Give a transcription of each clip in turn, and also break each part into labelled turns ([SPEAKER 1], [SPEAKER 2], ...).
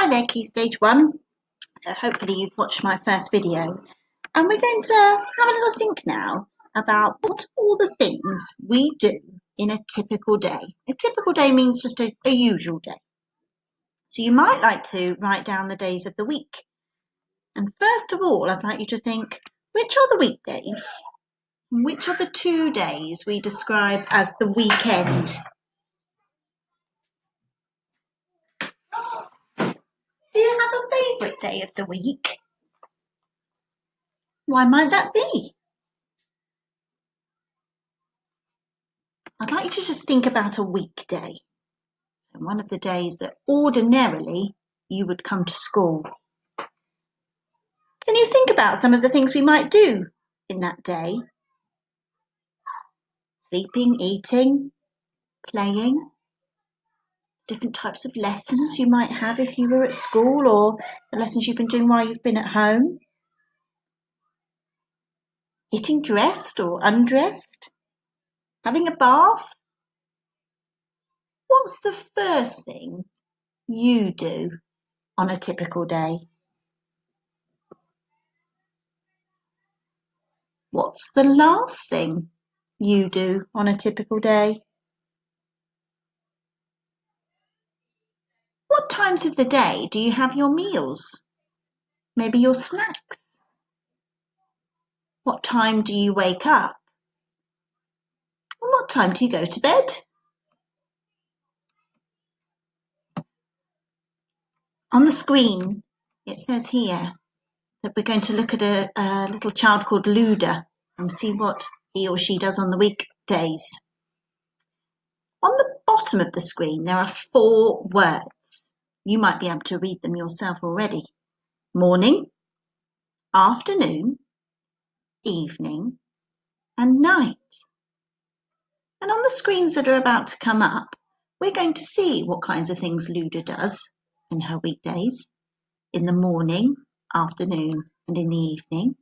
[SPEAKER 1] Hi there, Key Stage 1. So hopefully you've watched my first video. And we're going to have a little think now about what are all the things we do in a typical day. A typical day means just a usual day. So you might like to write down the days of the week. And first of all, I'd like you to think, which are the weekdays? And which are the 2 days we describe as the weekend? Do you have a favourite day of the week? Why might that be? I'd like you to just think about a weekday. So one of the days that ordinarily you would come to school. Can you think about some of the things we might do in that day? Sleeping, eating, playing, different types of lessons you might have if you were at school, or the lessons you've been doing while you've been at home. Getting dressed or undressed, having a bath. What's the first thing you do on a typical day? What's the last thing you do on a typical day? What times of the day do you have your meals? Maybe your snacks? What time do you wake up? And what time do you go to bed? On the screen, it says here that we're going to look at a little child called Luda and see what he or she does on the weekdays. On the bottom of the screen, there are 4 words. You might be able to read them yourself already. Morning, afternoon, evening, and night. And on the screens that are about to come up, we're going to see what kinds of things Luda does in her weekdays, in the morning, afternoon, and in the evening.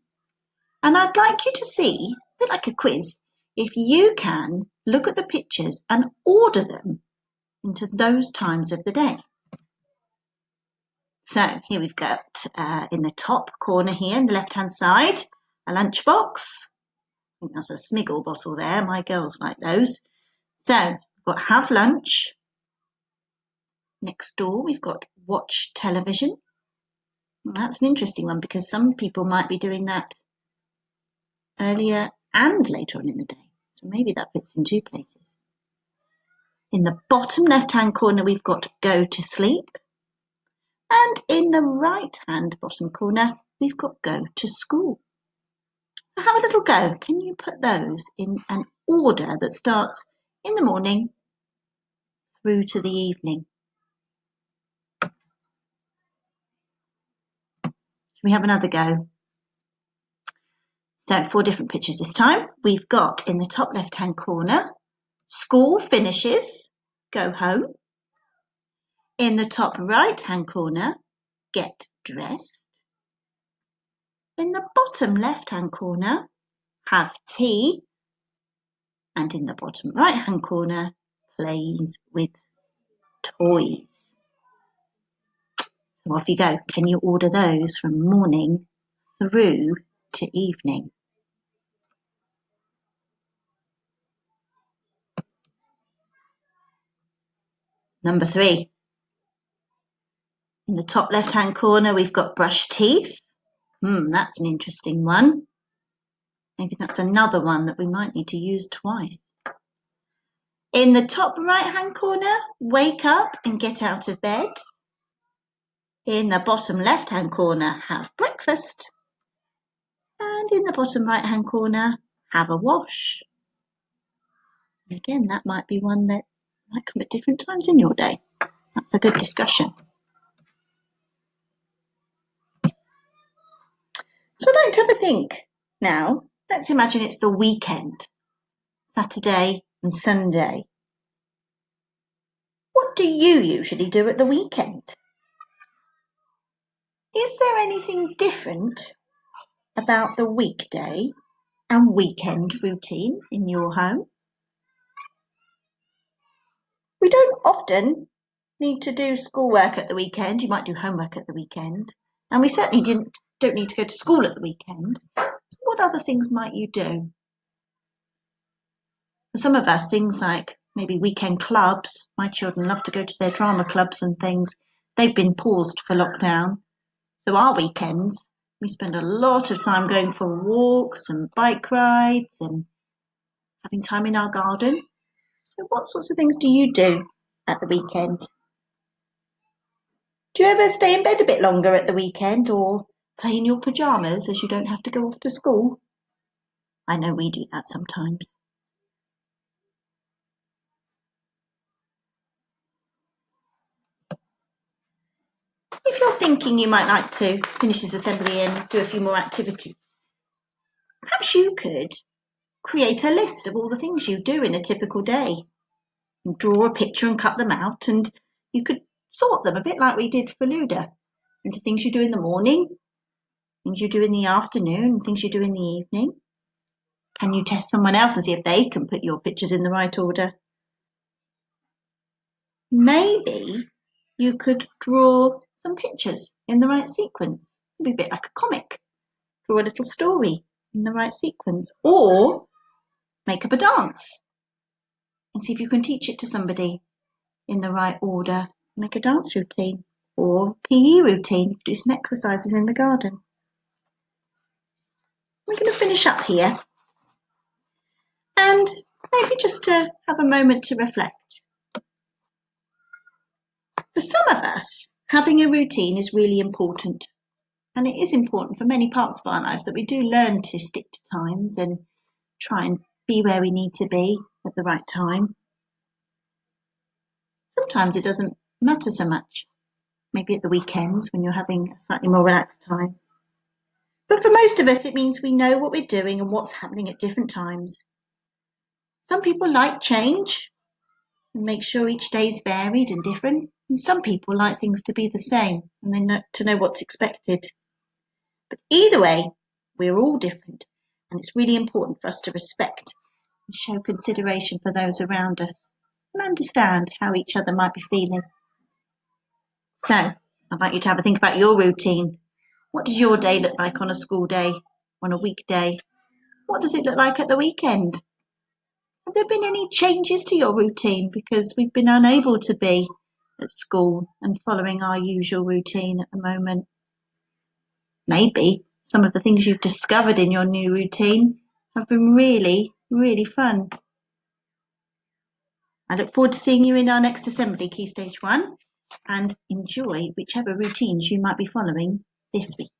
[SPEAKER 1] And I'd like you to see, a bit like a quiz, if you can look at the pictures and order them into those times of the day. So here we've got in the top corner here, in the left-hand side, a lunchbox. I think that's a Smiggle bottle there. My girls like those. So we've got have lunch. Next door, we've got watch television. Well, that's an interesting one because some people might be doing that earlier and later on in the day. So maybe that fits in 2 places. In the bottom left-hand corner, we've got go to sleep. And in the right-hand bottom corner, we've got go to school. So have a little go. Can you put those in an order that starts in the morning through to the evening? Shall we have another go? So 4 different pictures this time. We've got in the top left-hand corner, school finishes, go home. In the top right-hand corner, get dressed. In the bottom left-hand corner, have tea. And in the bottom right-hand corner, plays with toys. So off you go. Can you order those from morning through to evening? Number 3. In the top left-hand corner, we've got brush teeth. That's an interesting one. Maybe that's another one that we might need to use twice. In the top right-hand corner, wake up and get out of bed. In the bottom left-hand corner, have breakfast. And in the bottom right-hand corner, have a wash. And again, that might be one that might come at different times in your day. That's a good discussion. So I'd like to have a think now. Let's imagine it's the weekend, Saturday and Sunday. What do you usually do at the weekend? Is there anything different about the weekday and weekend routine in your home? We don't often need to do schoolwork at the weekend. You might do homework at the weekend. And we certainly don't need to go to school at the weekend. So what other things might you do? For some of us, things like maybe weekend clubs. My children love to go to their drama clubs and things. They've been paused for lockdown. So our weekends, we spend a lot of time going for walks and bike rides and having time in our garden. So what sorts of things do you do at the weekend? Do you ever stay in bed a bit longer at the weekend or play in your pyjamas as you don't have to go off to school? I know we do that sometimes. If you're thinking you might like to finish this assembly and do a few more activities, perhaps you could create a list of all the things you do in a typical day. And draw a picture and cut them out, and you could sort them a bit like we did for Luda into things you do in the morning, things you do in the afternoon, and things you do in the evening. Can you test someone else and see if they can put your pictures in the right order? Maybe you could draw some pictures in the right sequence. Maybe a bit like a comic. Draw a little story in the right sequence. Or make up a dance and see if you can teach it to somebody in the right order. Make a dance routine or PE routine. Do some exercises in the garden. We're going to finish up here and maybe just to have a moment to reflect. For some of us, having a routine is really important. And it is important for many parts of our lives that we do learn to stick to times and try and be where we need to be at the right time. Sometimes it doesn't matter so much. Maybe at the weekends when you're having a slightly more relaxed time. But for most of us, it means we know what we're doing and what's happening at different times. Some people like change and make sure each day is varied and different. And some people like things to be the same and to know what's expected. But either way, we're all different. And it's really important for us to respect and show consideration for those around us and understand how each other might be feeling. So I'd like you to have a think about your routine. What does your day look like on a school day, on a weekday? What does it look like at the weekend? Have there been any changes to your routine because we've been unable to be at school and following our usual routine at the moment? Maybe some of the things you've discovered in your new routine have been really, really fun. I look forward to seeing you in our next assembly, Key Stage 1, and enjoy whichever routines you might be following this week.